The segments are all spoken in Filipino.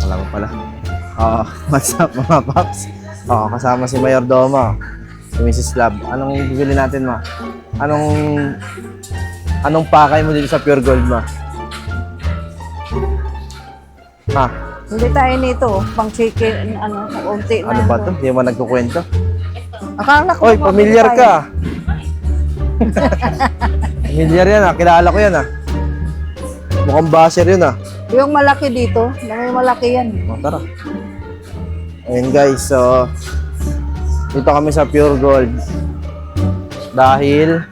Wala ko pala. What's up mga paps? Kasama si Mayordomo, si Mrs. Love. Anong bibili natin, ma? Anong pakay mo dito sa Pure Gold, ma? Ha? Hindi tayo nito, pang chicken, unti na. Ano ba to? Hindi mo nagkukwento? Akala ko Oy, pamilyar ka. Pamilyar yan, ha? Kilala ko yan, ha? Mukhang basher yun, ha? Yung malaki dito, may malaki yan. Tara. Ayun guys, so dito kami sa Pure Gold. Dahil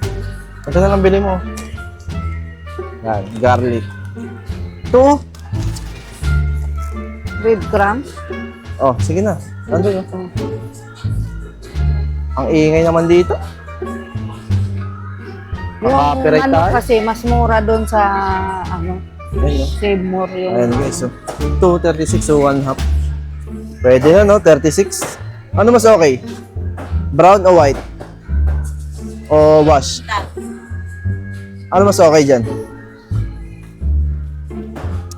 ito na lang bili mo. Yan, garlic. Ito. Breadcrumbs. Oh, sige na. Nandun yun. Ang ingay naman dito. Yung Copyright ano tayo. kasi, mas mura doon sa, Ayun, no? Save More yung... Ayan guys, so 236 so 1 half. Pwede na, no? 36. Ano mas okay? Brown o white? O wash? Ano mas okay dyan?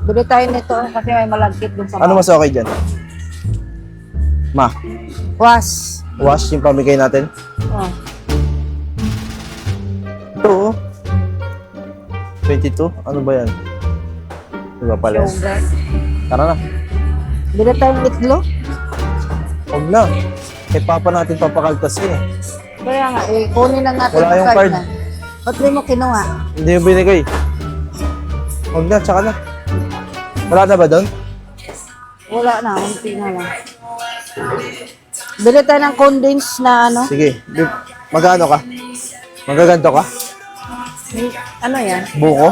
Bili tayo nito kasi may malagkit doon sa Ano mas okay dyan? Ma, Was. wash yung pamigay natin. Oh. Ito, oh. 22? Ano ba yan? Diba pala? Yogurt. Tara na. Bili tayong itlog. Huwag na. Kay papa natin papakaltas eh. Kaya nga, kunin lang natin Wala yung card card. na. Ba't di mo kinuha? Hindi yung binigay. Huwag na, tsaka na. Wala na ba doon? Wala na, unti na lang. Bili tayo ng condensed na ano. Sige. Magano ka? Magaganto ka? Ano yan? Buko?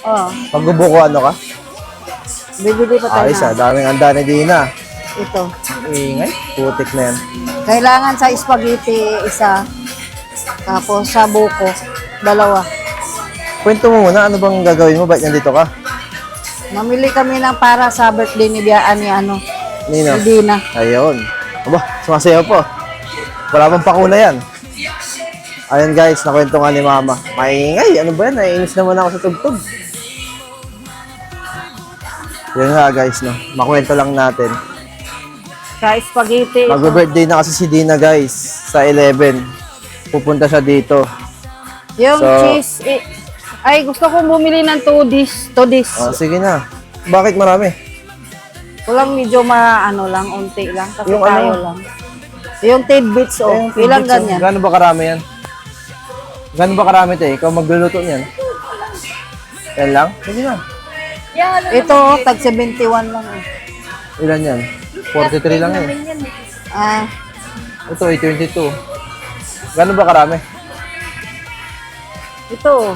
Oh, Pagbubuko ano ka? bibili pa tayo Ayos ah, na. daming handa ni Dina. Ito. Ingay. Putik na yan. Kailangan sa spaghetti isa. Tapos sa buko, dalawa. Kwento mo muna, ano bang gagawin mo? Ba't nandito ka? Mamili kami ng para sa birthday ni Biyaan ni ano. Nino? Ni Dina. Ayun. Aba, sumasayaw po. Wala bang pakula yan. Ayun guys, nakwento nga ni Mama. Maingay, ano ba yan? Naiinis naman ako sa tugtog. Yun nga guys, no? Makwento lang natin. Sa spaghetti. Mag-birthday na kasi si Dina guys, sa 11. Pupunta siya dito. Yung So- cheese, ay gusto kong bumili ng 2 dish. Oh, sige na. Bakit marami? Kulang medyo ano lang, unti lang. Kasi Yung tayo ano? lang. Yung tidbits, oh. Yung Ilang tidbits, ganyan? Gaano ba karami yan? Gaano ba karami ito? Ikaw magluluto niyan? Yan lang? Sige na. Ito, oh, tag 71 lang. Eh. Ilan yan? 43 lang yan. Ah, Ito ay 22. Gaano ba karami? ito. oh.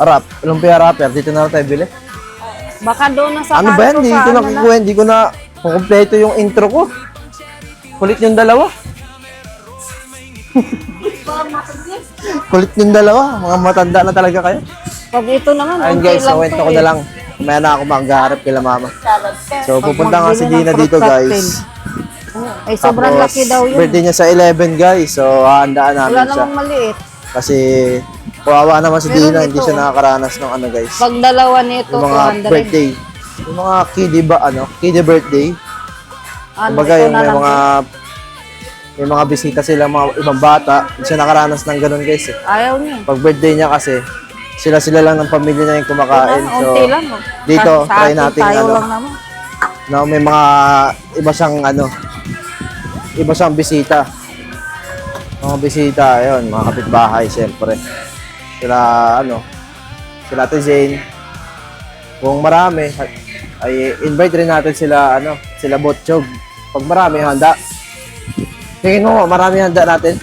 Rap. Lumpia wrapper. Dito na lang tayo bili. Baka doon na sa Ano ba yan? kanto, Hindi sa ko na ano kukuha. Hindi ko na kukumpleto yung intro ko. Kulit yung dalawa. Kulit yung dalawa. Mga matanda na talaga kayo. Pag ito naman, Ayun unti guys, lang so kwento to, ko eh. na lang. Maya na ako magharap kila Mama. So pupunta nga si magbili ng Dina dito fruit cocktail. guys. Ay, sobrang Tapos, laki daw yun. birthday niya sa 11 guys. So hahandaan Wala namin siya. namang maliit. Kasi kawawa naman si Meron Dina. Hindi ito, siya oh. nakakaranas ng ano guys. Pag dalawa nito, Yung mga 200. birthday. Yung mga kiddie ba, kiddie birthday. Ano, Kumbaga ito yung na may lang. mga bisita sila, mga ibang bata. Hindi siya nakaranas ng ganun guys eh. Ayaw niya. Pag birthday niya kasi, sila lang ng pamilya niya yung kumakain. So, Unti lang. Oh. dito, Sa try atin, natin tayo ano. lang naman. na may mga iba siyang bisita. Mga bisita, ayun, mga kapitbahay siyempre. Sila Ate Zane. Kung marami, ay invite rin natin sila sila Botchog. Pag marami handa. Tingin mo, marami handa natin.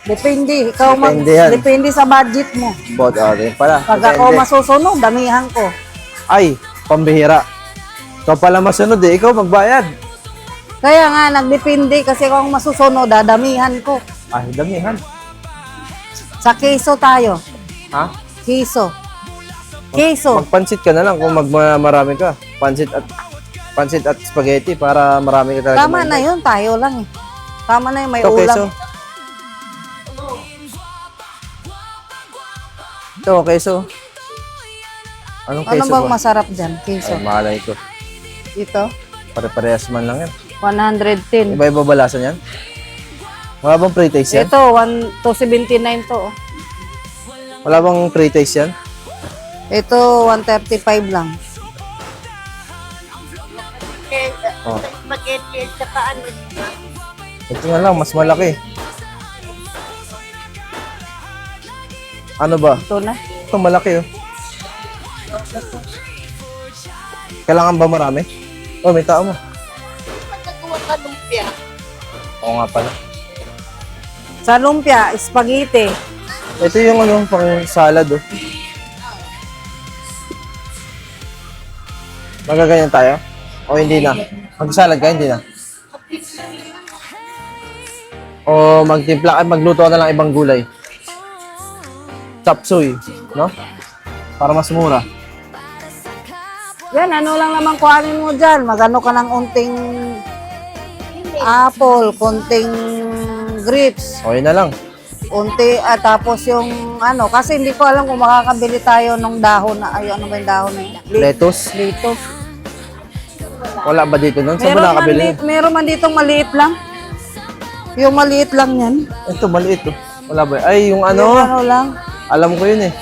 Depende. Depende yan. Depende sa budget mo. Yun pala. Pag Depende. ako masusunod, damihan ko. Ay, pambihira. Ikaw pala masunod eh. Ikaw magbayad. Kaya nga, nagdepende kasi kung masusunod, dadamihan ko. Ay, damihan. Sa keso tayo. Ha? Keso. Keso. Magpansit ka na lang kung marami ka. Pansit at Pansit at spaghetti para marami ka talaga. Tama na yun, tayo lang eh. Tama na yun, may Ito, ulam. keso. Ito, keso. Anong Ano keso bang ba? masarap dyan? Keso. Ay, malay ko. Ito, Pare-parehas man lang yan. 110. Iba-iba ba lasa niyan? Wala bang pre-taste yan? Ito, 279 to. Oh. Wala bang pre-taste yan? Ito, 135 lang. Oh. Spaghetti at saka ano. Ito na lang, mas malaki. Ano ba? Ito na. Ito malaki oh. Kailangan ba marami? Oh, may tao mo. Pagkagawa ka lumpia. Oo nga pala. Sa lumpia, spaghetti. Ito yung ano, pang salad oh. Magaganyan tayo? O hindi na? Mag-salad ka, hindi na? O magtimpla, ay magluto ka na lang ibang gulay. Chop suey, no? Para mas mura. Yan, ano lang naman kuhanin mo dyan. Magano ka ng unting apple, konting grapes, O yun na lang. unti, tapos yung ano, kasi hindi ko alam kung makakabili tayo ng dahon na, ay ano ba yung dahon na yun? Lettuce. Lettuce. Wala ba dito nun? Saan ba nakakabili? Meron man ditong maliit lang. Yung maliit lang yan. Ito, maliit oh. Wala ba? Ay, yung Yung ano, ano lang. alam ko yun eh.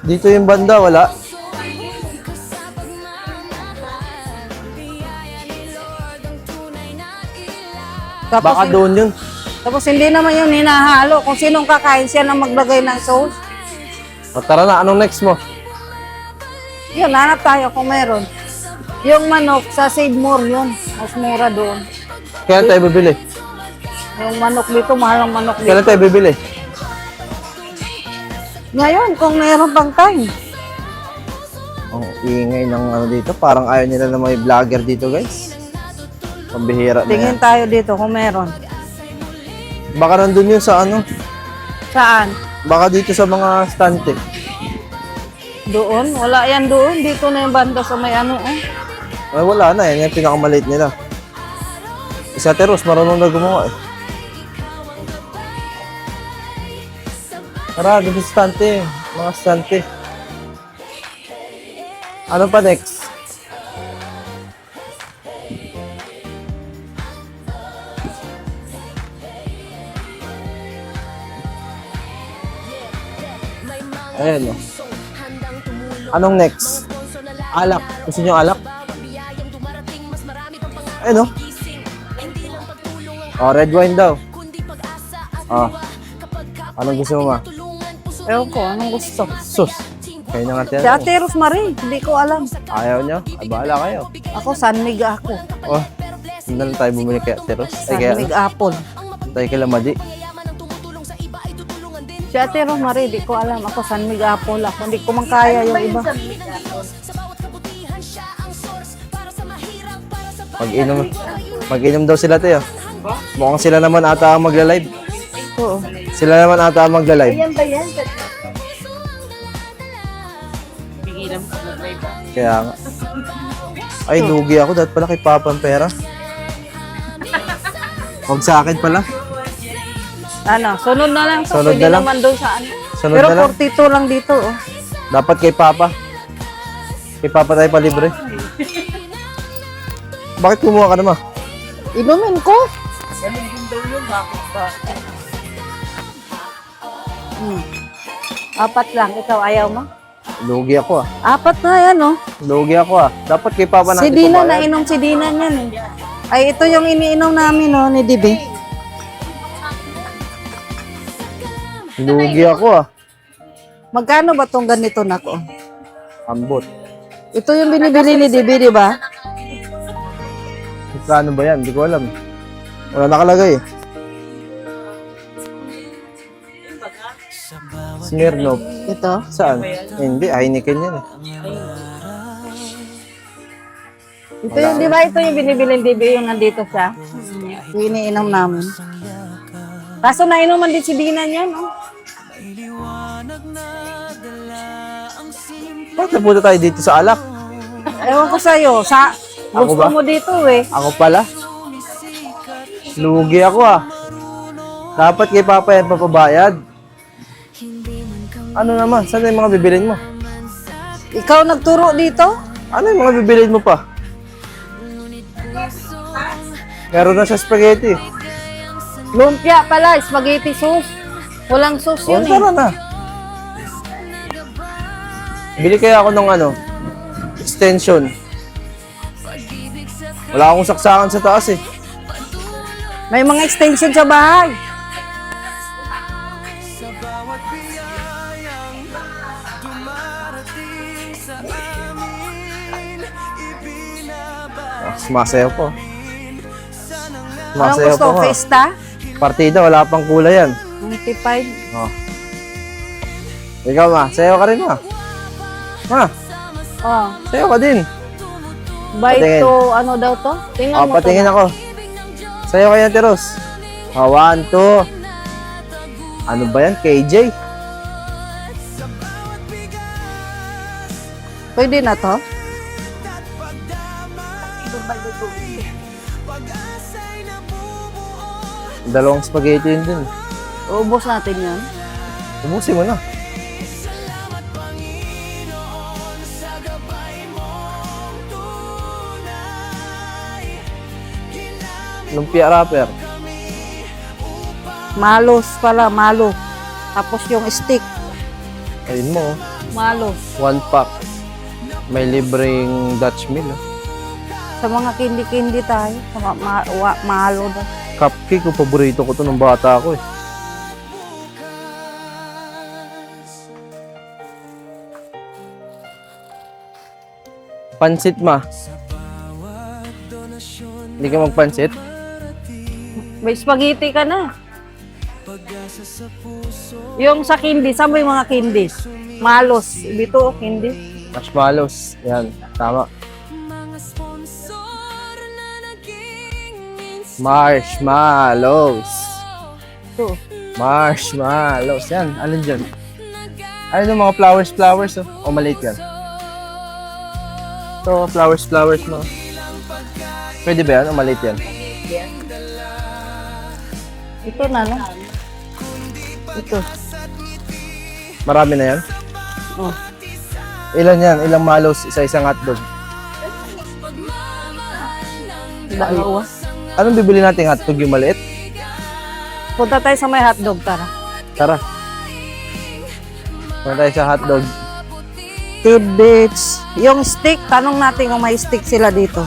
Dito yung banda, wala. Tapos, Baka doon yun. tapos hindi naman yun hinahalo. Kung sinong kakain siya nang maglagay ng sauce. O tara na, anong next mo? Yun, hanap tayo kung meron. Yung manok sa Save More yun. Mas mura doon. Kailan tayo bibili? Yung manok dito, mahal ang manok dito. Kailan tayo bibili? Ngayon, kung meron pang time. Ang ingay ng ano dito. Parang ayaw nila na may vlogger dito, guys. Pambihira na yan. Tingin tayo dito kung meron. Baka nandun yun sa ano. Saan? Baka dito sa mga stante. Doon? Wala yan doon. Dito na yung banda sa may ano. Oh. Ay, wala na. Yan yung pinakamaliit nila. Isa Teros, marunong na gumawa eh. Tara, dito sa stante. Mga stante. Ano pa next? Ayan o. Anong next? Alak. Gusto nyo alak? Ayan o. Oh, red wine daw. Oh. Anong gusto mo ma? Ewan ko, anong gusto? Sus. Kayo na nga Si tiyan. Ate Rosemary, hindi ko alam. Ayaw nyo? Ay, bahala kayo. Ako, sanmig ako. Oh. Hindi na lang tayo bumili kay Teros. Ay, kaya Sanmig apple. tayo kay Lamadi. Si Ate Rosemary, di ko alam. Ako, sanmig apple ako. Hindi ko man kaya yung iba. Mag-inom daw sila tayo. Mukhang sila naman ata ang magla-live. Oo. Sila naman ata ang magla-live. Yan ba yan? Kaya nga. Ay, lugi ako. Dahil pala kay Papa ang pera. Huwag sa akin pala. Ano, sunod na lang. Sunod Pwede na lang. naman doon sa ano. Sunod Pero na lang. 42 lang dito. Oh. Dapat kay Papa. Kay Papa tayo palibre. Bakit kumuha ka naman? Inumin ko. Apat lang. Ikaw, ayaw mo? Lugi ako ah. Apat na yan, oh. Lugi ako ah. Dapat kay Papa Si natin Dina, kumain. nainom si Dina niyan eh. Ay, ito yung iniinom namin, oh, ni Dibe. Lugi ako ah. Magkano ba tong ganito na ko? Ambot. Ito yung binibili ni Dibe, di ba? Plano ba yan? Hindi ko alam. Wala nakalagay eh. Smirnoff. Ito. Saan? Hindi, Heineken yan eh. Ito yung, di ba ito yung binibili ni Dibe, yung nandito siya? Yung iniinom namin. Kaso nainuman din si Dina niyan, oh. Bakit napunta tayo dito sa alak? Ewan ko sa'yo. Ako Gusto ba? mo dito eh. Ako pala? Lugi ako ah. Dapat kay Papa yan papabayad. Ano naman? Saan yung mga bibilin mo? Ikaw nagturo dito? Ano yung mga bibilin mo pa? Meron na sa spaghetti. Lumpia pala, spaghetti sauce. Walang sauce Oh, yun tara eh. na. Bili kaya ako ng ano, extension. Wala akong saksakan sa taas eh. May mga extension sa bahay. Sumasayaw po. Anong Sumasayaw gusto? po nga. Festa? Partida, wala pang kulay yan. 95. Oh. Ikaw ma, sayaw ka rin ma. Ma, Oh. sayaw ka din. Buy Patingin. to, ano daw to? Tingnan Oh, mo patingin to. ako. Sayaw ka yan, Teros. Oh, 1, 2. Ano ba yan? KJ? Pwede na to? Dalawang spaghetti yun dun. Ubus natin yan. Ubusin mo na. Lumpia wrapper. Malos pala, malo. Tapos yung stick, Ayun mo, oh. malos. 1 pack. May libreng Dutch meal. Oh. Sa mga kindi-kindi tayo. Sa malo daw. Cupcake, oh, paborito ko to nung bata ako eh. Pansit ma. Hindi ka magpansit? May spaghetti ka na. Yung sa kindi, saan ba yung mga kindi? Malos. Bito, kindi. Marshmallows. Yan, tama. Marshmallows. Ito. Marshmallows. Yan, alin dyan? Ayun yung mga flowers, oh. O maliit yan. Ito, flowers mo. Pwede ba yan? O maliit yan? Ito na, no? Ito. Marami na yan? Oh. Ilan yan? Ilang malos sa isang hotdog? Dalawa. Anong bibili natin hotdog yung maliit? Punta tayo sa may hotdog, tara. Tara. Punta tayo sa hotdog. Tidbits. Yung stick, tanong natin kung may stick sila dito.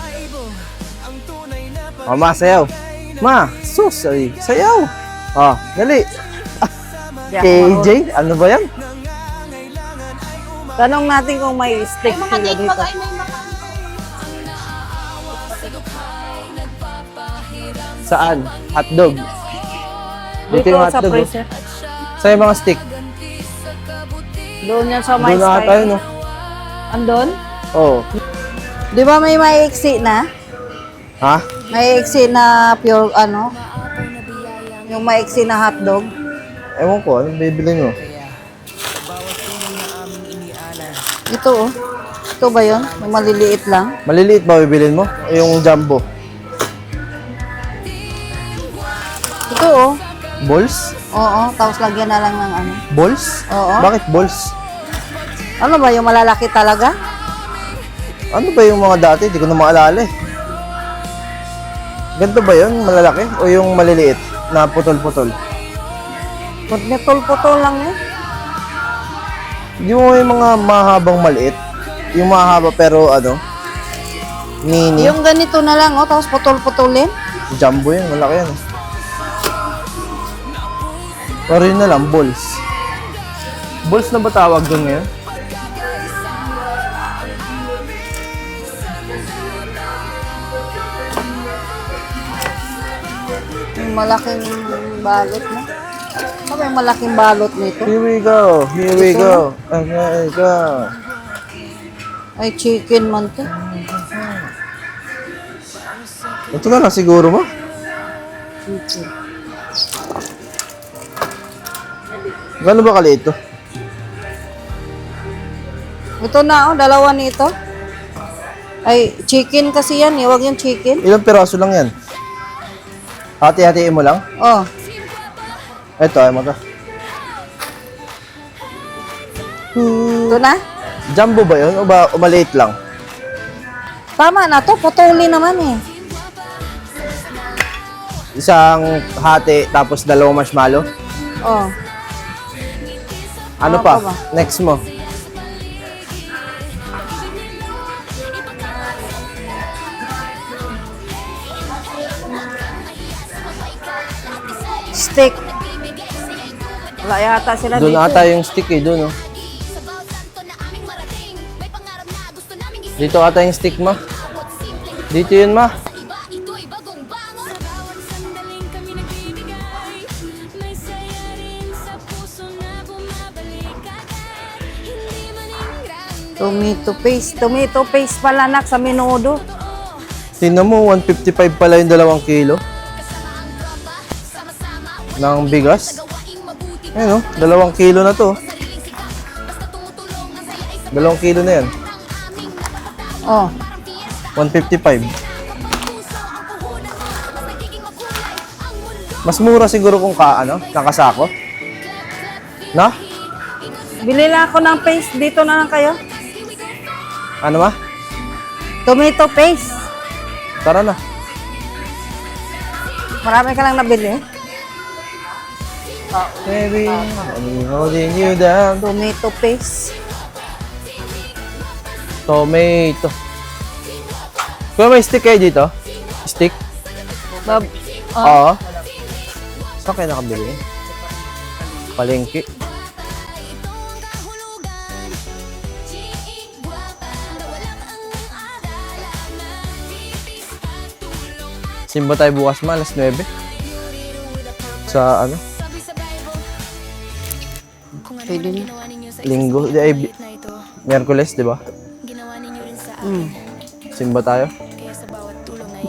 Mama, sayaw. Ma, sus, ay, sayaw. Oh, dali. Di ako marunong. KJ, ano ba yan? Tanong natin kung may stick Mga sila date dito. pag ay may mga Saan? Hotdog. Dito yung sa hotdog, oh. freezer. Sa'yo mga stick. Doon yan sa may Doon na sky. tayo, no? Andon? Oo. Di ba may maiksi na? Ha? Maiksi na pure, ano? Yung maiksi na hotdog. Ewan ko, anong bibili mo? Ito, oh. Ito ba yun? Yung maliliit lang. Maliliit ba bibilin mo? O yung jumbo? Ito, oh. Balls? Oo, tapos lagyan na lang ng ano. Balls? Oo. Bakit balls? Ano ba, yung malalaki talaga? Ano ba yung mga dati? Hindi ko na maalala eh. Ganito ba yun? Malalaki? O yung maliliit? Na putol-putol? Putol-putol lang eh. Hindi mo yung mga mahabang maliit? Yung mahaba pero ano? Mini? Yung ganito na lang, oh, tapos putol-putulin. Jumbo yun, malaki yan. Pero yun na lang, balls. Balls na ba tawag doon ngayon? Yung malaking balot na. Ano ba yung malaking balot nito? Here we go, here we Ito go. Okay, go. Ay, chicken man to. Ito ka na siguro mo? Chicken. Gano'n ba kaliit to? Ito na, oh, dalawa nito. Ay, chicken kasi yan eh. Huwag yung chicken. Ilang piraso lang yan? Hati-hatiin mo lang? Oh. Ito, ay mo to. Ito na. Jumbo ba yun? O maliit lang? Tama na to. Putuli naman eh. Isang hati, tapos dalawang marshmallow? Oh. Ano Ano pa? pa ba? Next mo. Steak. Wala yata sila Doon dito. ata yung stick eh, doon oh. Dito ata yung stick, ma. Dito yun, ma. Tomato paste. Tomato paste pala nak sa menudo. Tingnan mo, 155 pala yung 2 kilo. Ng bigas. Ayun oh, 2 kilo na to. 2 kilo na yan. Oh. 155. Mas mura siguro kung kakasako. Na? Bili lang ako ng paste. Dito na lang kayo. Ano ma? Tomato paste. Tara na. Marami ka lang nabili. Baby, I'm holding you down. Tomato paste. Tomato. Kung may stick kayo dito? Stick? Bab Oo. Saan kayo nakabili? Palengke. Simba tayo bukas ma, alas 9. Sa ano? Pwede na. Linggo. Miyerkules, di ba? Mm. Simba tayo.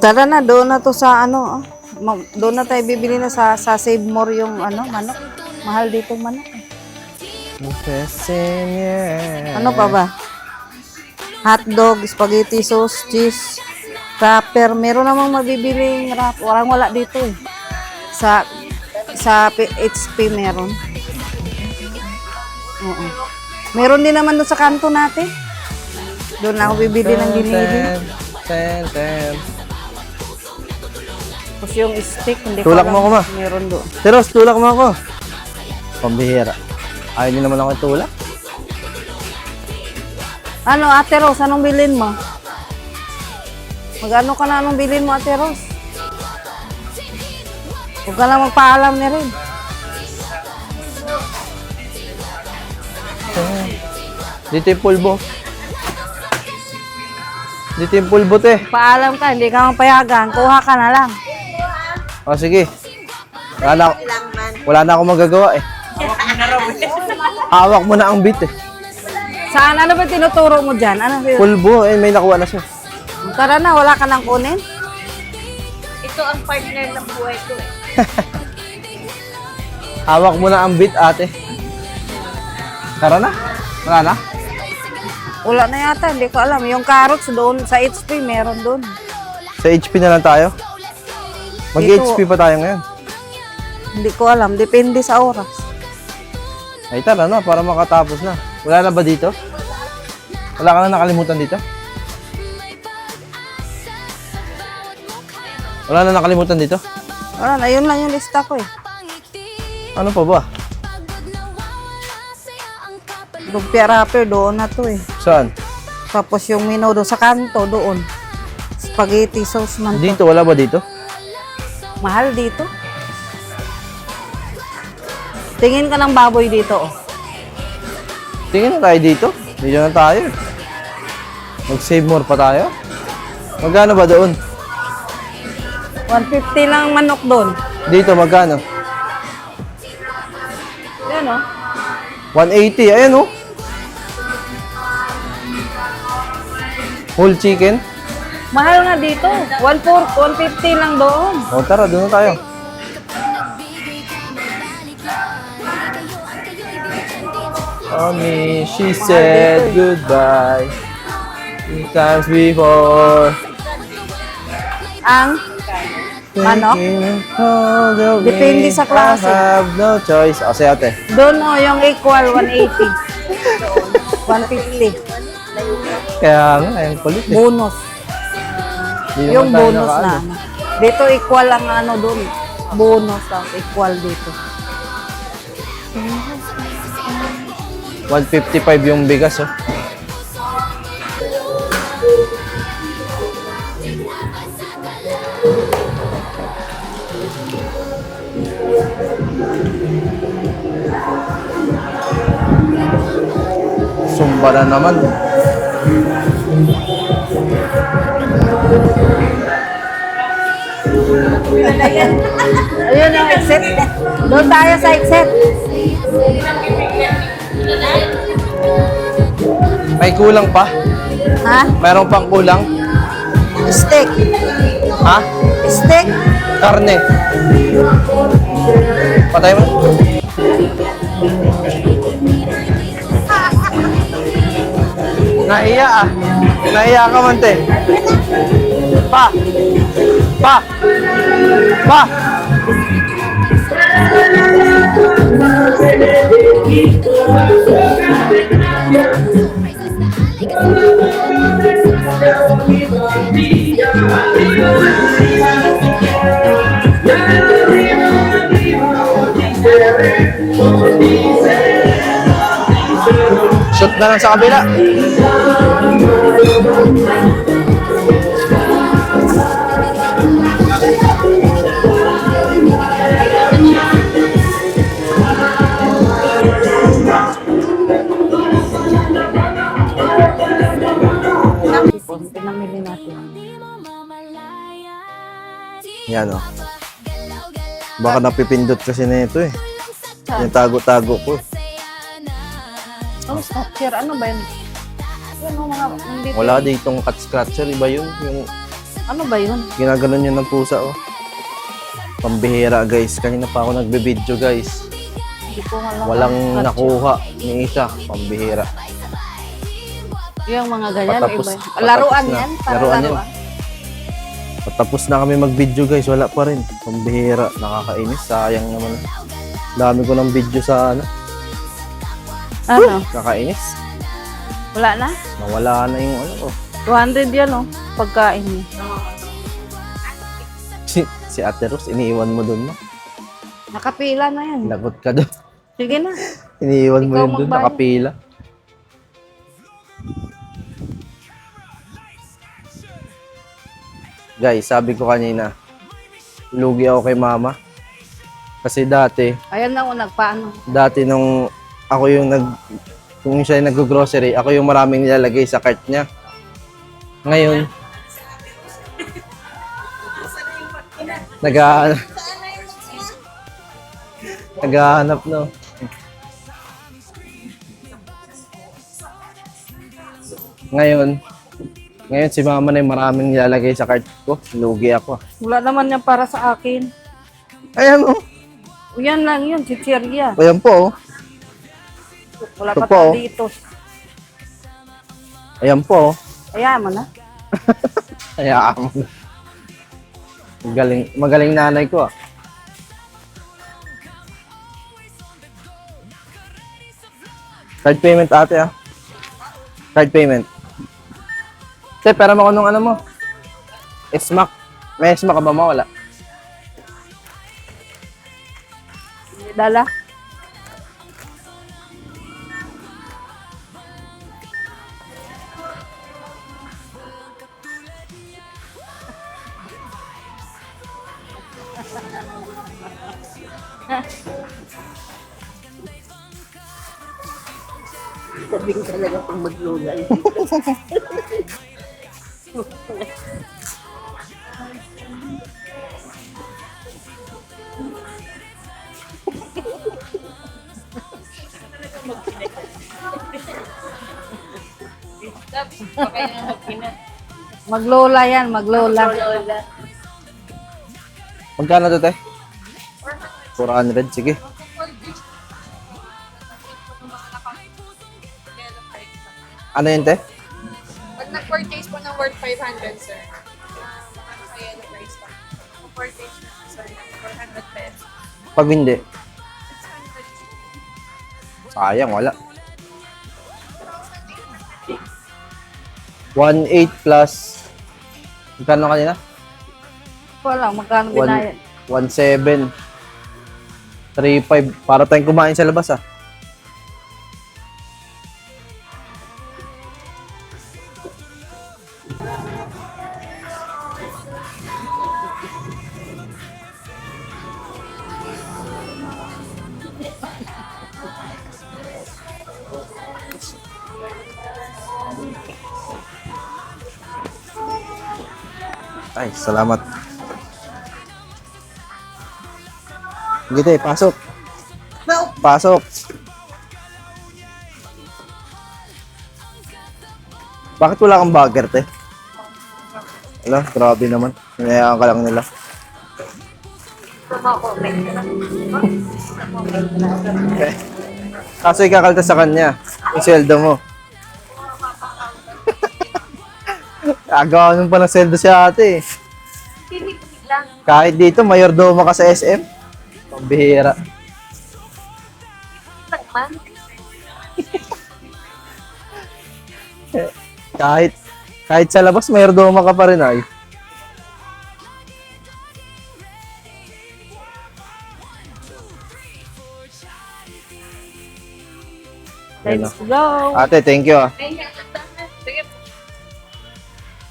Tara na, doon na to sa ano. Doon na tayo bibili na sa Save More yung manok. Mahal dito manok. Ano pa ba? Hotdog, spaghetti sauce, cheese, wrapper. Meron namang mabibiling wrap. Wala dito eh. Sa HP meron. Oo. Meron din naman doon sa kanto natin. Doon ako bibili ng dinili. Tapos yung steak, hindi Tulak alam mo ako, ma. Meron doon. Teros, tulak mo ako. Pambihira. Ayaw niyo naman ako tulak. Ano, Ate Rose, anong bilhin mo? Magano ka na anong bilhin mo, Ate Rose? Huwag ka lang magpaalam na rin. Dito yung pulbo. Dito yung pulbo, te. Paalam ka, hindi ka mapayagan. Kuha ka na lang. O, sige. Wala na akong magagawa eh. Hawak mo na ang bit eh. Saan? Ano ba tinuturo mo dyan? Ano? Pulbo, eh, may nakuha na siya. Tara na, wala ka nang kunin? Ito ang partner ng buhay ko eh. Hawak mo na ang bit, ate. Tara na. Wala na? Wala na yata, hindi ko alam. Yung carrots doon, sa HP, meron doon. Sa HP na lang tayo. Mag-HP pa tayo ngayon. Hindi ko alam, depende sa oras. Ay, tara na, para makatapos na. Wala na ba dito? Wala ka na nakalimutan dito? Wala na nakalimutan dito? Wala na, yun lang yung lista ko eh. Ano pa ba? Lumpia wrapper, doon na to eh. Saan? Tapos yung menudo sa kanto, doon. Spaghetti sauce man to. Dito, wala ba dito? Mahal dito. Tingin ka ng baboy dito oh. Tingin na tayo dito. Dito na tayo. Mag-save more pa tayo. Magkano ba doon? 150 lang manok doon. Dito, magkano? Yan oh. 180. Ayan oh. Whole chicken. Mahal nga dito. 150 lang doon. O tara, doon na tayo. Mommy, she said goodbye. Times before. Ang ano? Depende sa klase. I have no choice. O, say ate. Doon o, yung equal 180. 150. Kaya nga, yung kulit eh. Bonus. Di Yung naman tayo bonus na nakaano. ano. Dito equal ang ano doon. Bonus tapos equal dito. 155 yung bigas, oh. Sumba na naman. Ayun yung exit. Doon tayo sa exit. May kulang pa? Ha? Mayroon pang kulang? Steak. Ha? Steak. Karne. Patay mo. Naiya ah. Naiya ka man, te. Pa. Pa. Pa. Shoot na lang sa kabila. Pinamili natin. Yan o. Baka napipindot kasi na ito eh. Yung tago-tago ko. Oh, scratcher. Ano ba yun? Yan o mga... Hindi, Wala ditong cut scratcher. Iba yun. Yung ano ba yun? ginaganon yun ng pusa oh. Pambihira guys. Kanina pa ako nagbe-video guys. Hindi ko alam. Walang Scratcher. nakuha ni isa. Pambihira. Yung mga ganyan. Patapos- Iba. patapos Laruan na. yan? Para Laruan yan. laruan. Patapos na kami mag-video guys. Wala pa rin. Pambihira. Nakakainis. Sayang naman. Dami ko ng video sa ano. Ano? Nakakainis. Wala na? Nawala na yung ano oh. 200 yan o. Pagkain niya. Si Ate Rose, iniiwan mo dun mo. Nakapila na yan. Lagot ka doon. Sige na. Iniiwan mo Ikaw yun dun. magbayad. Nakapila. Guys, sabi ko kanina, lugi ako kay mama. Kasi dati Ayan na o nagpaano. nung ako yung kung siya yung nag-grocery, ako yung maraming nilalagay sa cart niya. Ngayon, naghahanap no. Ngayon si mama na yung maraming nilalagay sa cart ko. Lugi ako. Wala naman yan para sa akin. Ayan oh. O yan lang yun, chichirya. Ayan po oh. Wala Ito pa po. tayo dito. Ayan po oh. Ayan mo na. Hayaan mo. Magaling nanay ko ah. Card payment ate ah. Card payment. Te, pera mo ko nung ano mo. Smack. May smack ka ba mo? Wala. Dala. Sabing talaga pang maglulay. Maglola yan, maglola. Magkano to te? 400. Sige. Ano yun te? Pag nag-4 4 days po ng worth 500, sir. Ano kaya yung price pa? Kung 4 days na, sir, 400 pesos. Pag hindi, 600. sayang, wala. 1.8 plus, magkano kanina? Wala, magkano binayad? 1.7. 3.5. Para tayong kumain sa labas, ah. Ay, salamat. Sige, te, pasok. Pasok. Bakit wala kang bagger, te? Ala, grabe naman. Hinayaan ka lang nila. Okay. Kaso ikakaltas sa kanya. Yung sweldo mo. Agawan mo pa ng sweldo si ate. Kahit dito, mayordomo ka sa SM. Pambihira. kahit sa labas, mayordomo ka pa rin ay. Let's go. Ate, thank you, ah. Sige.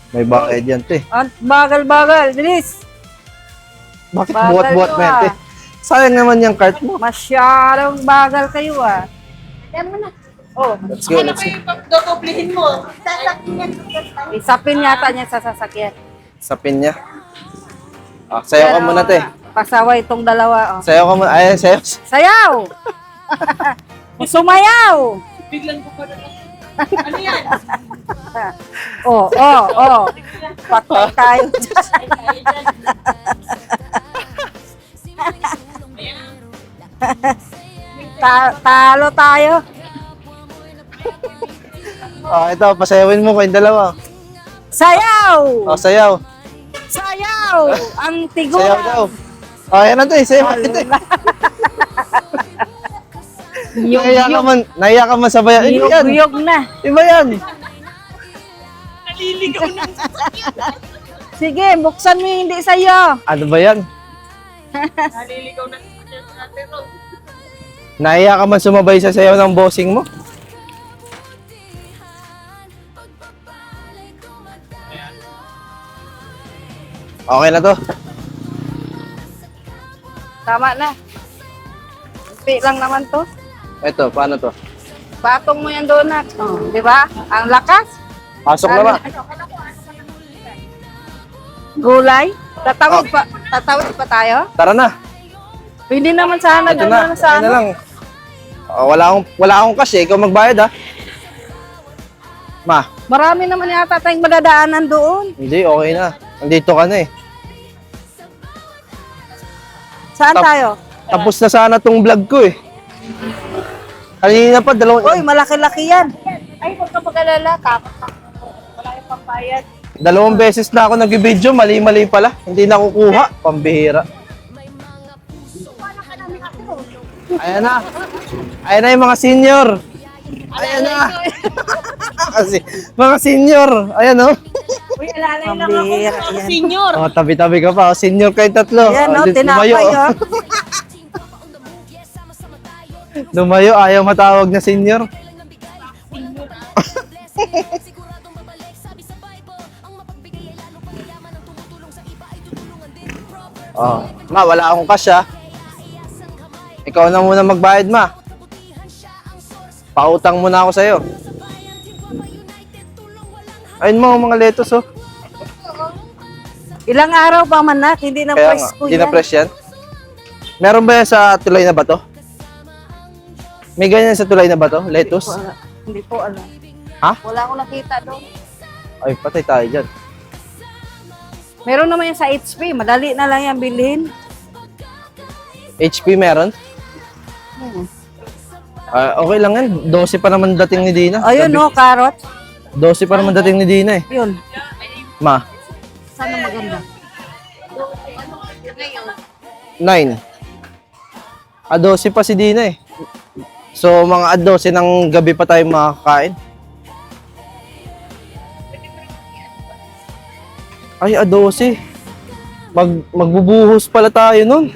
May bayad yan, te. Ang bagal-bagal, bilis. Bakit Bagal buhat-buhat to, mo yan, te? ah. Sayang naman yung cart mo. Masyadong bagal kayo ah. Oh, Let's go, Ano let's go. kayo pagdodoblehin mo? Sasakyan. isapin yata niya sa sasakyan. Sa pin niya. Ah, sayaw ka muna, te. Pasaway itong dalawa. Oh. Sayaw ka muna. Ay, sayaw. Sayaw! Sumayaw! Biglang ko pa rin. Ano yan? Oh. Patay tayo. Talo tayo. Ah, ito, pasayawin mo kayong dalawa. Sayaw! Oh, sayaw. Sayaw! Ang Sayaw tiguan. daw. Oh, yan na, te. Sayaw. Naiya ka man sa bayan. Iba yan. Yug na. Iba yan. Naliligaw na. Sige, buksan mo yung hindi sa'yo. Ano ba yan? Naliligaw na sa pero Naiya ka man sumabay sa sayaw ng bossing mo? Okay na to. Tama na. Pi lang naman to. Ito, paano to? Patong mo yung donut. Oh, di ba? Ang lakas. Pasok na ba? Gulay. Tatawid pa tayo? Tara na. Hindi naman sana. Ito Gano'n na. sa Ayun na lang. Oh, wala akong cash eh. Ikaw magbayad, ha? Ma, Marami naman yata tayong madadaanan doon. hindi, okay na. Nandito ka na eh. Saan tayo? Tapos na sana tong vlog ko eh. Kanina pa, Uy, malaki-laki yan. ay huwag ka mag-alala. Tapos wala yung pambayad. 2 beses na ako nag-video, mali-mali pala. Hindi nakukuha. Pambihira. Ayan na. Ayan na yung mga senior. Ayan na. Kasi, mga senior. Ayan oh. Uy, alalay lang ako. Pambihira yan. Senior. Oh, tabi-tabi ka pa. Oh, senior kayo tatlo. Yan, no? Oh, Tinapay, lumayo, oh. Lumayo, ayaw matawag na senior. Oh, ma, wala akong cash ah. Ikaw na muna magbayad, ma. Pautang muna ako sa'yo. Ayun mo, mga lettuce oh. Ilang araw pa man na, hindi na Kaya press nga, ko hindi yan. na press yan. Meron ba yan sa tulay na bato? May ganyan sa tulay na bato? Lettuce? Wala. Hindi po alam. Ha? Wala akong nakita doon. Ay, patay tayo dyan. Meron naman yan sa HP. Madali na lang yan bilhin. HP meron? Hmm. Ah, okay lang yan. 12 pa naman dating ni Dina. Ayun, no, carrot. 12 pa naman dating ni Dina eh. Yun. Ma, Sana maganda. 9. 12 pa si Dina eh. So, mga 12 ng gabi pa tayo makakain. Ay, 12. Magbubuhos pala tayo nun.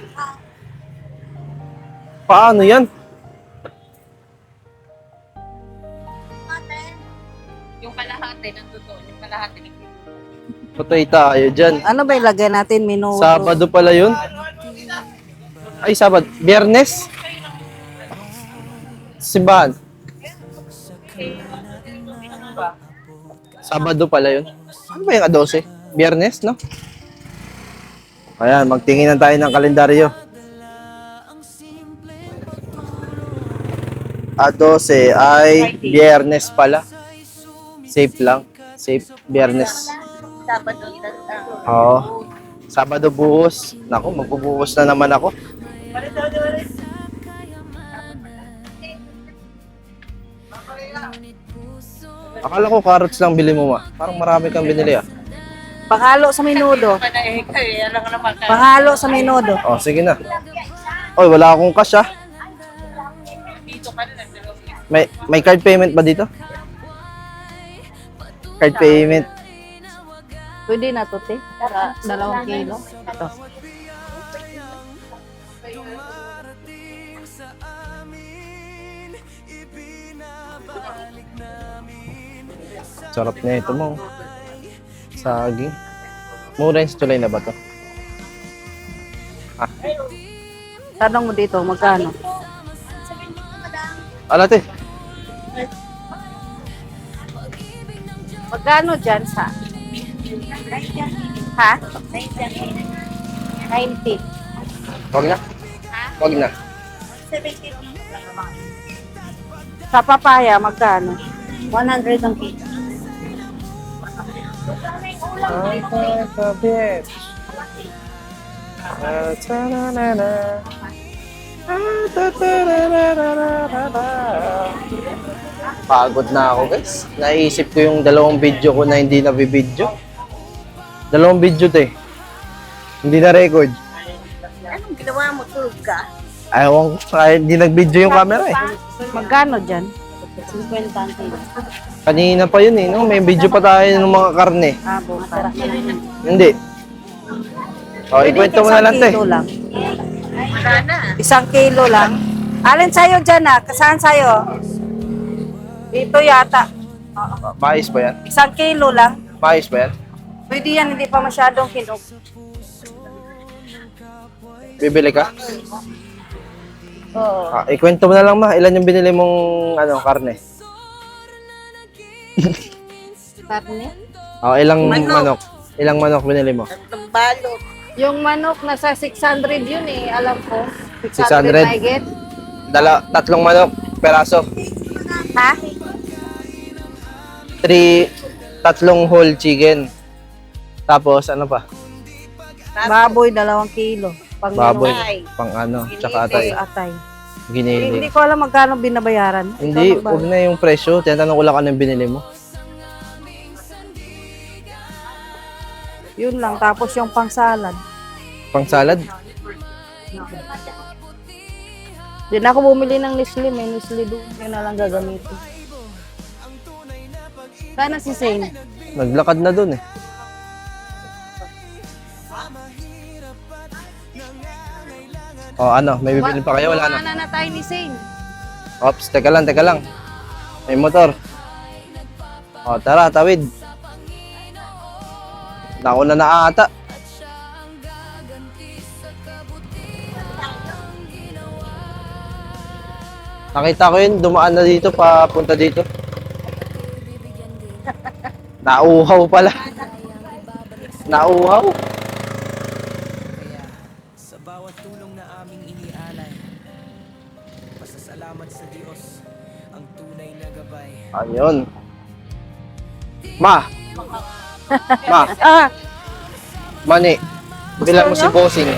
Paano yan? Yung kalahati ng totoo, yung kalahati ng Patay tayo dyan. Ano ba ilagay natin? Menu? Sabado pala yun. Ay, Sabado. Biyernes? Simbahan. Sabado pala yun. Ano ba yung 12? Biyernes, no? Ayan, magtinginan tayo ng kalendaryo. 12 ay Biyernes pala. Safe lang. Safe. Biyernes. Sabado. Oo. Sabado buhos. Naku, magbubuhos na naman ako. Akala ko carrots lang bili mo, ma. Parang marami kang binili, ah. Panghalo sa menudo. Alam ko naman ka. Panghalo sa menudo. Oh, sige na. Oy, wala akong cash, ah. Dito ka na nagdalaw. May card payment ba dito? Card payment. Pwede na to, te. Para 2 kilo. Ito. Sarap na ito mo. Saging. Mura yung tulay na ba to? Tanong mo dito, magkano? Alate. Magkano dyan sa? Ha? 90. Wag na. Wag na. Sa papaya, magkano? 100 ang kilo. Pagod na ako, guys. Naisip ko yung 2 video ko na hindi nabibidyo. 2 video to eh. Hindi na record. Anong ginawa mo? Tulog ka? Ayaw ko, hindi nag-video yung camera eh. Magkano dyan? 50 ang kilo. Kanina pa yun eh, no? May video pa tayo ng mga karne. Ah, bukas. Hindi. O, ikwento mo na lang, te. Kilo lang. Wala na. 1 kilo lang. Alin sa'yo dyan ah? Saan sa'yo? Dito yata. Maayos ba yan? 1 kilo lang. Maayos ba yan? Pwede yan, hindi pa masyadong kinog. Bibili ka? Oo. Ikwento mo na lang, ma. Ilan yung binili mong karne? Karne? O, ilang manok? Ilang manok binili mo? Tambalo. Yung manok, nasa 600 yun eh, alam ko. 600? mahigit. 3 manok, peraso. Ha? 3 whole chicken. Tapos, ano pa? Baboy, 2 kilo. Pang Baboy. minungay. Pang tsaka atay. Atay. Ginili. Hindi ko alam magkano binabayaran. Hindi, Ikaw ba? huwag na yung presyo. Tinatanong ko lang anong binili mo. Yun lang. Tapos yung pang salad. Pang salad? Hindi na ako bumili ng Nestle. May Nestle doon. Yun na lang gagamitin. Sana si Zane. Naglakad na dun eh. O ano, may bibili pa kayo? Wala na. Kumaana na tayo ni Zane. Ops, teka lang. May motor. O, tara, tawid. Nauna na ata. Nakita ko yun, dumaan na dito, papunta dito. Nauhaw pala. Nauhaw. Sa bawat tulong na aming inialay, pasasalamat sa Diyos ang tunay na gabay. Ayun. Ma. Ma, Ah, mani. Bilang mo si Bossing.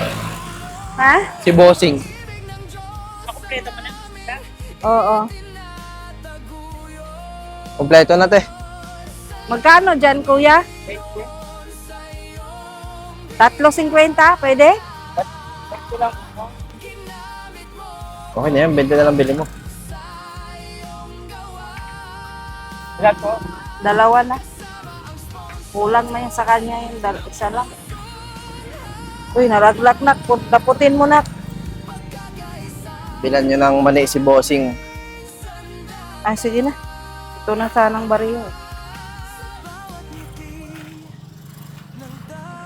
ha? Si Bossing. Kompleto mo na. Oo. Kompleto na, te. Magkano dyan, kuya? 3.50, pwede? Okay na yan, 20 na lang bili mo. Dalawa na. Kulang na yan sa kanya yung isa lang. Uy, nalaglag na. Taputin mo na. Bilan nyo ng mani si Bossing. Ay, sige na. Ito na sanang bariyo.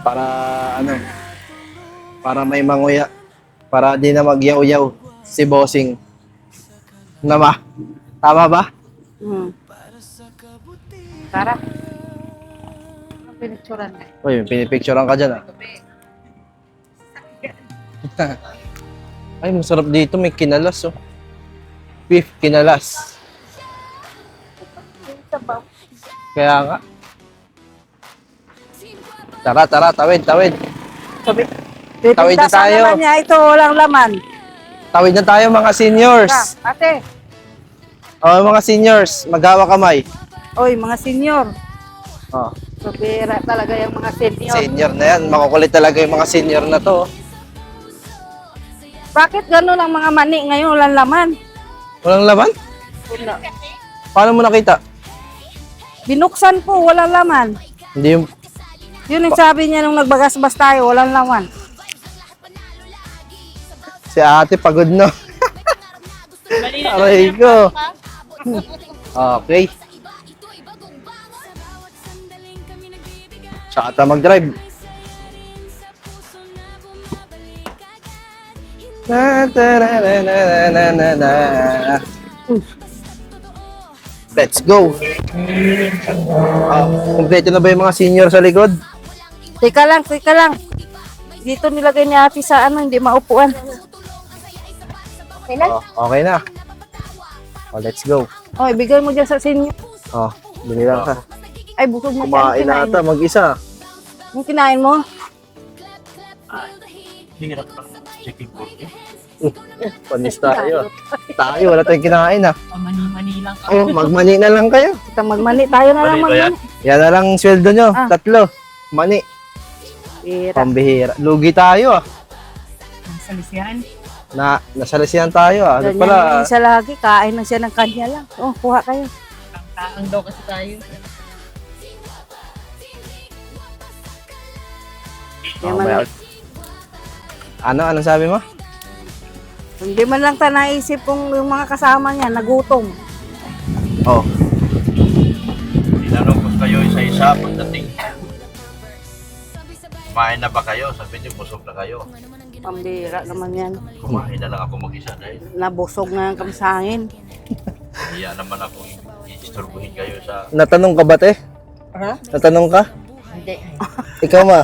Para ano, para may manguya. Para di na magyaw-yaw si Bossing. Nama? Tama ba? Tara. Ang pinicturan na. Uy, pinipicturean ka dyan ah. Ay, masarap dito. May kinalas oh. Beef kinalas. Kaya nga. Tara, tawid. Sabi, Tawid na pipintasan tayo. naman niya. Ito, walang laman. Tawid na tayo mga seniors. Ate. Oh, mga seniors, maghawa kamay. Oy, mga senior. Oh, Sobera talaga yung mga senior. senior na yan. Makukulit talaga yung mga senior na to. Bakit gano'n ang mga mani ngayon? Walang laman. Walang laman? Wala. Paano mo nakita? Binuksan po, walang laman. Hindi yung... Yun ang sabi niya nung nagbagasbas tayo, walang laman. Si ate pagod no. Aray ko. Okay. Tsaka ta mag-drive. Let's go. Kompleto na ba yung mga senior sa likod? Teka lang. Dito nilagay ni ate sa hindi maupuan. Okay na? Oh, okay na. Oh, let's go. Oh, ibigay mo dyan sa senior. Oh, bili lang ka. Ay, busog mo Kumain na ata, mag-isa. Yung kinain mo? Panis tayo. Tayo, wala tayong kinain ah. Mani-mani lang. Oh, magmani na lang kayo. Kita magmani tayo na lang magmani. Yan na lang sweldo nyo, Ah. 3. Mani, Tira. pambihira. Lugi tayo ah. Salisihan. Nasalisihan tayo ah. Ano Ganyan pala, yung isa lagi, kain lang siya ng kanya lang. Oh, kuha kayo. Ang daw kasi tayo. Hindi oh, man, lang, anong sabi mo? hindi man lang tayo naisip kung yung mga kasama niya nagutom. Oh, Tinanong ko kayo isa-isa pagdating. Kumain na ba kayo? Sabi niyo, busog na kayo. Pambira naman yan. Kumain na lang ako mag-isa dahil Nabusog na ang kamsangin. iya naman ako istorbuhin kayo sa... natanong ka ba te? Ha? Natanong ka? Hindi. Ikaw ma?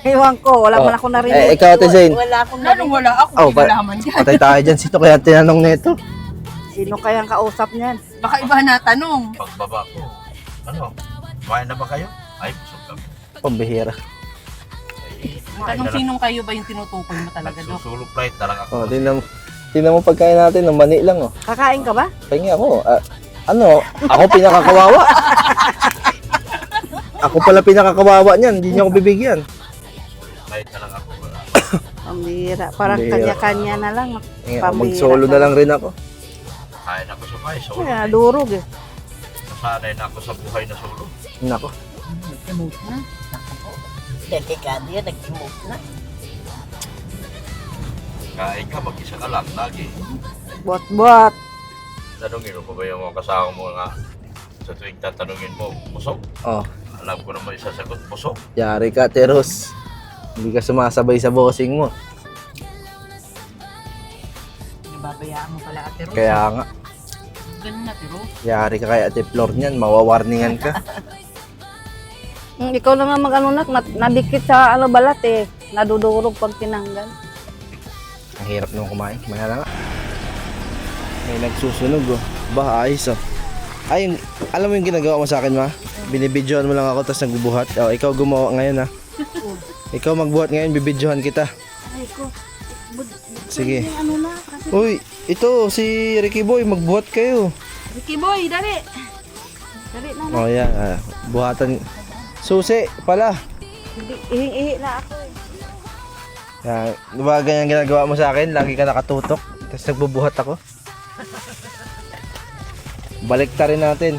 Ewan ko, wala Oh. man ako narinig. Ikaw Ate Zane? Wala akong Lalong wala ako. Oh, Hindi ko laman dyan. patay tayo dyan. Sino kaya tinanong nito? Sino kayang kausap niyan? Baka iba na tanong. Pagbaba ko, ano? Kumain na ba kayo? Ay, busog kami. Pambihira. Ay, Tanong sinong kayo ba yung tinutukoy mo talaga, Dok? nagsusulong flight na lang ako. Oh, tingnan mo pagkain natin ng mani lang oh. Kakain ka ba? Pahingi ako. Ako pinakakawawa. Ako pala pinakakawawa niyan. Hindi niya ako bibigyan. Flight na lang ako. Pambira. Parang Pambira. kanya-kanya na lang. Mag-solo na lang rin ako. Kain ako sa bahay. So, Kaya durog eh. nasanay na ako sa buhay na solo. Nako. Emote na. Delikado yan, nag-emote na. Kain ka, mag-isa ka lang, lagi. Bot-bot. Tanungin mo pa ba yung mga kasama mo nga sa tuwing tatanungin mo, busog? Oh, Alam ko naman isasagot, busog. yari ka, Teros. Hindi ka sumasabay sa bossing mo. Nababayaan mo pala, Ate Rose. Kaya nga, Ganun, Ate Rose. yari ka kay Ate Flor niyan. Mawawarningan ka. Ikaw na nga mag-anunak, nadikit sa balat eh. Nadudurog pag tinanggal. Ang hirap naman kumain. Maya na nga. May nagsusunog oh. Ba, ayos oh. Ay, alam mo yung ginagawa mo sa akin ma? Binibidyohan mo lang ako tapos nagbubuhat. Oh, ikaw gumawa ngayon ha. Ikaw magbuhat ngayon, bibidyohan kita. Ay ko. Sige. Ano na? Kasi... Uy, ito si Ricky Boy, magbuhat kayo. Ricky Boy, dali. Dali na. Oh, yan. Buhatan. Susi pala. Hindi, ihi na ako eh. Yan. Diba ganyan ginagawa mo sa akin? Lagi ka nakatutok. Tapos nagbubuhat ako. Balik ta rin natin.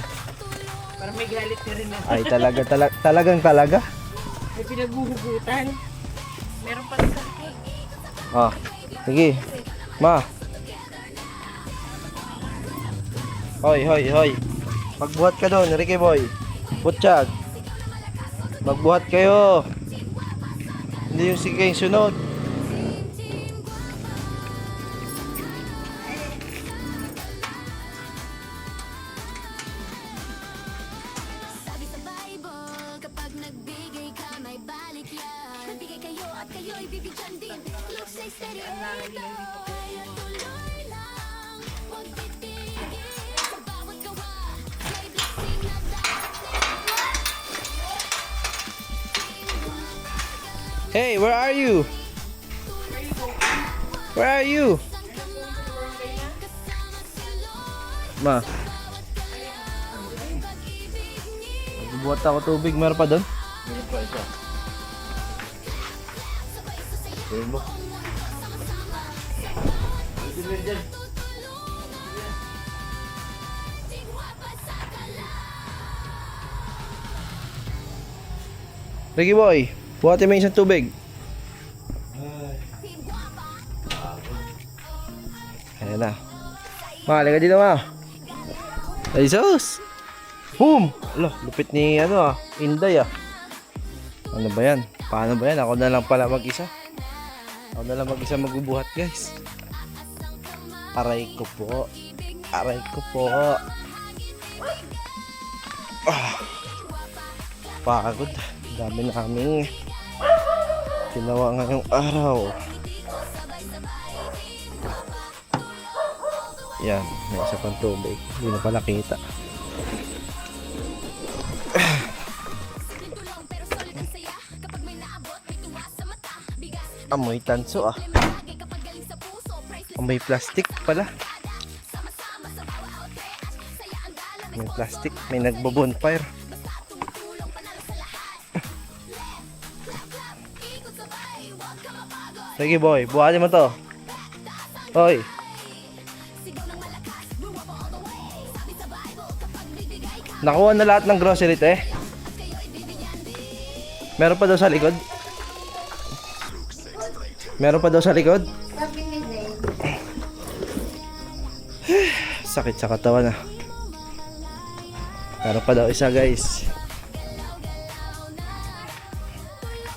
Para may galit ka rin na. Ay, talaga. May pinaghuhugutan. Meron pa rin sa akin. Ah, sige. Ma. Hoy. Magbuhat ka doon, Ricky boy. Butchag. Magbuhat kayo. Hindi yung sige yung sunod. Sabi sa Bible, kapag nagbigay ka, may balik yan. Nagbigay kayo at kayo'y bibigyan din. Look, say steady, kaya tuloy lang. Huwag titigil sa bawat gawa. May blessing na darating. Hey, where are you? Where are you? Ma. Magbubuhat ako tubig. Meron pa doon? Meron pa isa. Meron mo? Ricky boy, buhatin mo yung isang tubig. Ayan na. Ma, halika dito ma. Ay sus! Boom! Ala, lupit ni Inday Ano ba yan? Paano ba yan? Ako na lang pala mag-isa. Ako na lang mag-isa magbubuhat guys. Aray ko po. Pagod. Dami naming ginawa ngayong araw. Yan, may isa pang tubig. Hindi na pala kita. Amoy tanso Amoy plastic pala. May plastic, may nagbo-bonfire. Sige boy, buhatin mo to. Hoy. Nakuha na lahat ng grocery te. Meron pa daw sa likod. Sakit sa katawan Meron pa daw isa guys.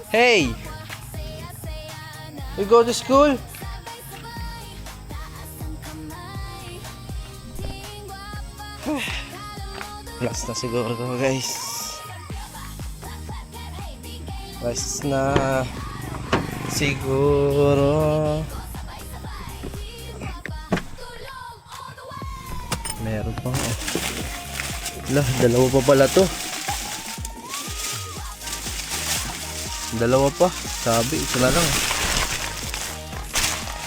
Hey! We go to school? Last na siguro to guys. Last na siguro. Meron pa dalawa pa pala to. Dalawa pa. Sabi, ito na lang.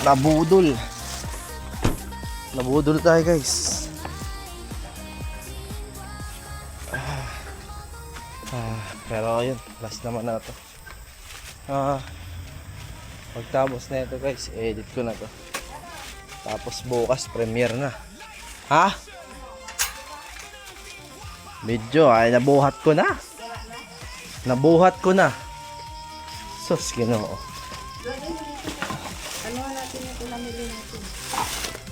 Nabudol tayo guys. Pero ayun, last naman na to. Pagtapos na ito guys, edit ko na to. Tapos bukas premiere na. Ha? Video ay nabuhat ko na. Sus, Ginoo.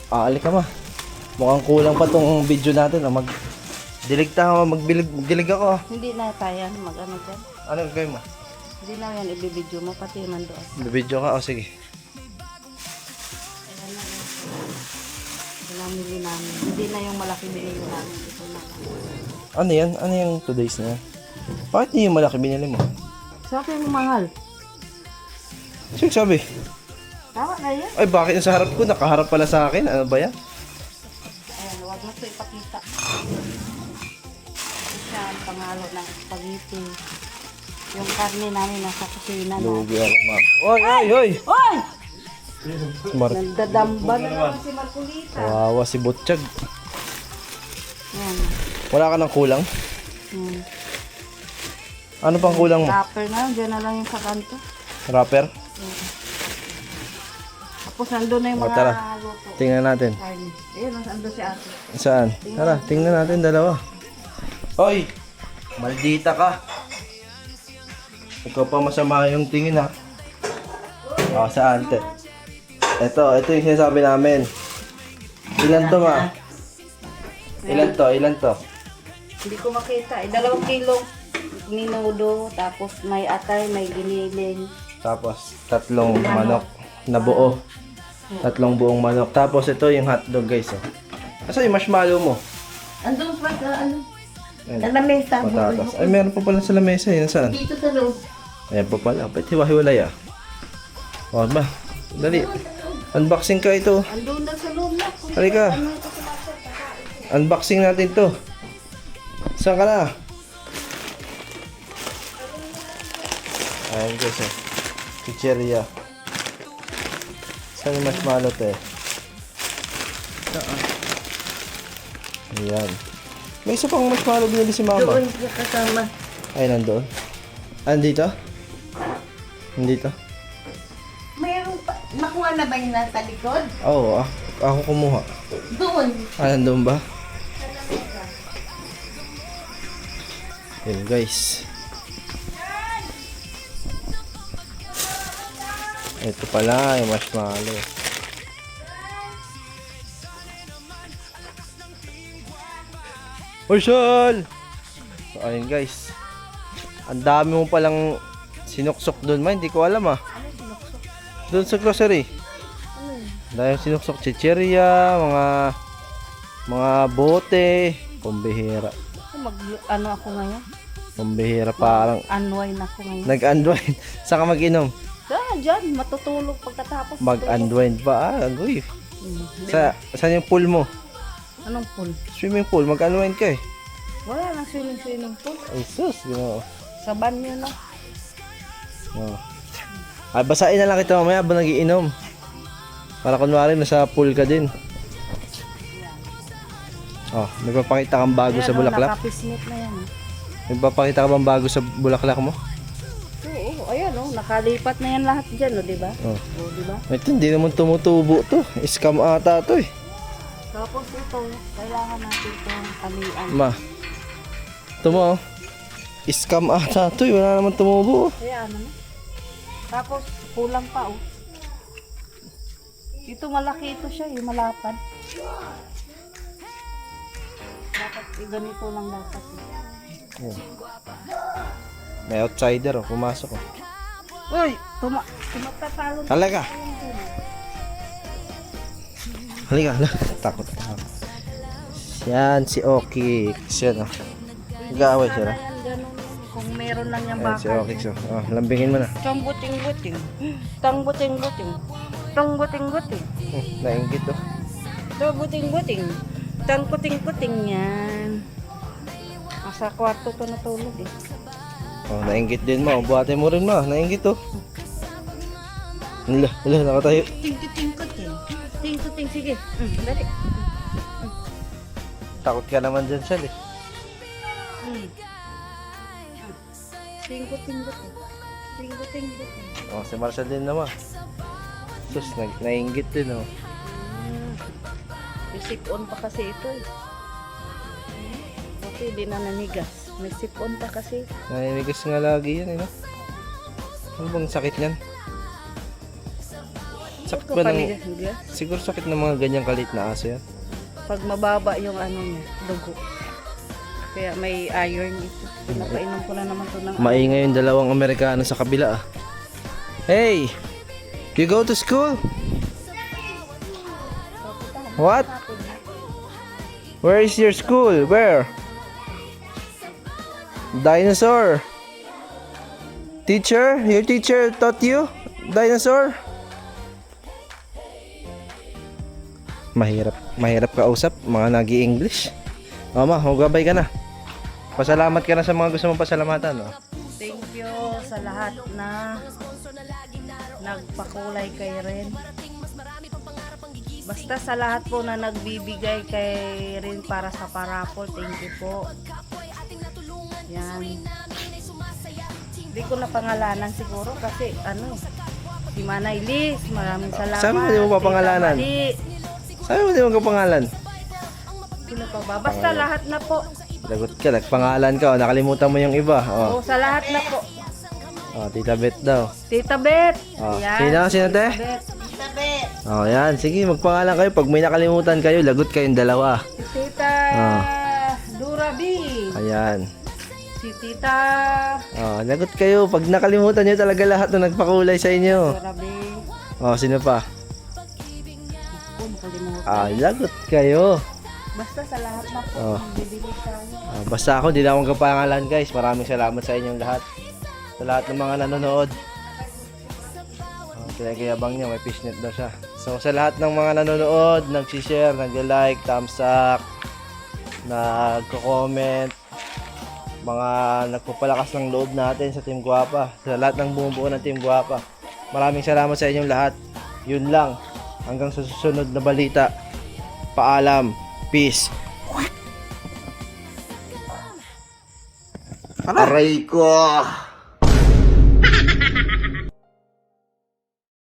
Alik ka ma. Mukhang kulang pa tong video natin. Magdilig ako. Hindi na tayo mag-ano dyan. Ano gagawin mo? Hindi na yan ibibidyo mo, pati man doon. Bibidyo ka? O sige. Pinamili namin. Hindi na yung malaki binili namin. Ito na. Ano yan? Ano yung 2 days na yan? Bakit hindi yung malaki binili mo? Sabi mo mahal. Sige sabi. Tama na yan. Ay bakit yung sa harap ko? Nakaharap pala sa akin. Ano ba yan? Ayan, huwag mo ito ipakita. Siya ang pangalo ng spaghetti. Yung karne namin nasa kusina na. Lugi ako ma'am. Oy! Oy! Mar Nandadamba na naman si Marcolita. Kawawa si Butchag. Ayan. Wala ka ng kulang? Hmm. Ano pang kulang mo? Wrapper na, dyan na lang yung sa kanto. Wrapper? Tapos nandun na yung O, mga tara. luto. Tingnan natin. Carne. Ayun, nandun si ate. Saan? Tara, tingnan natin dalawa. Hoy! Maldita ka! Ikaw pa masama yung tingin ha. O, saan? Ito yung sinasabi namin. Ilan to ma? Ilan to? Hindi ko makita. 2 kilong minudo, tapos may atay, may giniling. Tapos 3 manok na buo. 3 buong manok. Tapos ito yung hotdog guys. Oh. Asa yung marshmallow mo? Andun pa sa ano? Ayan. Sa lamesa. Patatas. Ay, meron pa pala sa lamesa. Yun, saan? Dito sa loob. Ayan pa pala. Ba't hiwa-hiwalay ah? O, ba? Dali. Unboxing ka ito. Andun na sa loob na. Halika. Unboxing natin to. Saan ka na? Ayan guys eh. Chicheria. Saan yung marshmallow to eh? Ayan. May isa pang marshmallow binili si mama. Doon sa kasama. Ay, nandoon. Andito? Andito? Mayroon pa. Nakuha na ba yung nasa likod? Oo, ako kumuha. Doon. Ah, nandun ba? Yun guys. Ito pala yung marshmallow. Hoy, Shol! So, ayun guys. Ang dami mo palang sinuksok doon, ma. Hindi ko alam ah. Doon sa grocery. Dahil sinuksok chicheria, mga bote, pambihira. Ano ako ngayon? Pambihira parang Unwind ako ngayon. nag-unwind. Saan ka mag-inom? Dyan. Matutulog pagkatapos. Mag-unwind pa. Ah, agoy. Saan yung pool mo? Anong pool? Swimming pool. Mag-unwind ka eh. Wala nang swimming pool. Ay sus, ginawa. Sa banyo na. Oh. Ay, basahin na lang kita mamaya habang nagiinom. Para kunwari nasa pool ka din. Oh, nagpapakita kang bago sa bulaklak? Nakapisnit na yan. Nagpapakita ka bang bago sa bulaklak mo? Oo, ayan nakalipat na yan lahat dyan, di ba? Oh. Oo, di ba? Ito, hindi naman tumutubo to. Scam ata to eh. Tapos ito, kailangan natin itong talian. Ma. Ito mo oh. Scam ata to eh. Wala naman tumubo. Kaya ano na. Tapos, kulang pa Ito malaki ito siya, malapad. Dapat ganito lang dapat. Oh. May outsider oh. Pumasok oh. Uy! Tumatatalo na. Halika. Halika. Takot. Yan si Oki. Yan oh. Nag-aaway siya. Yan, ganun. Kung meron lang yung Yan si bakal. Oki. Oh, lambingin mo na. Tangbuting-buting. Tangbuting-buting. Tangbuting-buting. Nainggit oh. Tangbuting-buting. Tangbuting-buting yan. Nasa kwarto to natulog eh. Oh, nainggit din mo. Buhatin mo rin ma. Nainggit oh. Hala, nakatayo. Ting-ting-ting-ting. Ting-ting, sige. Dali. Takot ka naman dyan siya eh. Ting-ting-ting. Ting-ting-ting. Oh, si Marshall din naman. Sus, nainggit din oh. May sip-on pa kasi ito eh. Okay, di na nanigas. May sip-on pa kasi. Naninigas nga lagi yan eh no? Ano bang sakit niyan? Sakit ba ng... Kapanigas. Siguro sakit ng mga ganyang kalit na aso yan. Pag mababa yung ano niya, dugo. Kaya may iron ito. Pinapainom ko na naman to ng Maingay yung dalawang Amerikano sa kabila ah. Hey! You go to school? What? Where is your school? Where? Dinosaur. Teacher? Your teacher taught you? Dinosaur? Mahirap kausap, mga nag-i-English. Mama, magabay ka na. Pasalamat ka na sa mga gusto mong pasalamatan. Oh. Thank you sa lahat na nagpakulay kay Ren. Basta sa lahat po na nagbibigay kay rin para sa parapol, thank you po. Yan. Hindi ko na pangalanan siguro kasi si Manay Liz, maraming salamat. Sabi mo, di mo pa pangalanan? Tita Mali. Sabi mo, di mo kapangalan. Sino pa ba? Basta lahat na po. Lagot ka, nagpangalan ka. O, nakalimutan mo yung iba. O, sa lahat na po. Tita Bet daw. Tita Bet. Sino? Sino, te? Tita Bet. Yan. Sige, magpangalan kayo. Pag may nakalimutan kayo, lagot kayong dalawa. Si Tita Dura B. Ayan. Si Tita Lagot kayo. Pag nakalimutan nyo talaga lahat na nagpakulay sa inyo. Dura B. Sino pa? Nakalimutan. Lagot kayo. Basta sa lahat na po. Bibili tayo. Basta ako, hindi na akong kapangalan guys. Maraming salamat sa inyong lahat. Sa lahat ng mga nanonood. Kinagayabang niya, may fishnet daw siya. So sa lahat ng mga nanonood, nag-share, nag-like, thumbs up, nagko-comment, mga nagpapalakas ng loob natin sa Team Guapa, sa lahat ng bumubuo ng Team Guapa. Maraming salamat sa inyong lahat. Yun lang. Hanggang sa susunod na balita. Paalam. Peace. Aray ko!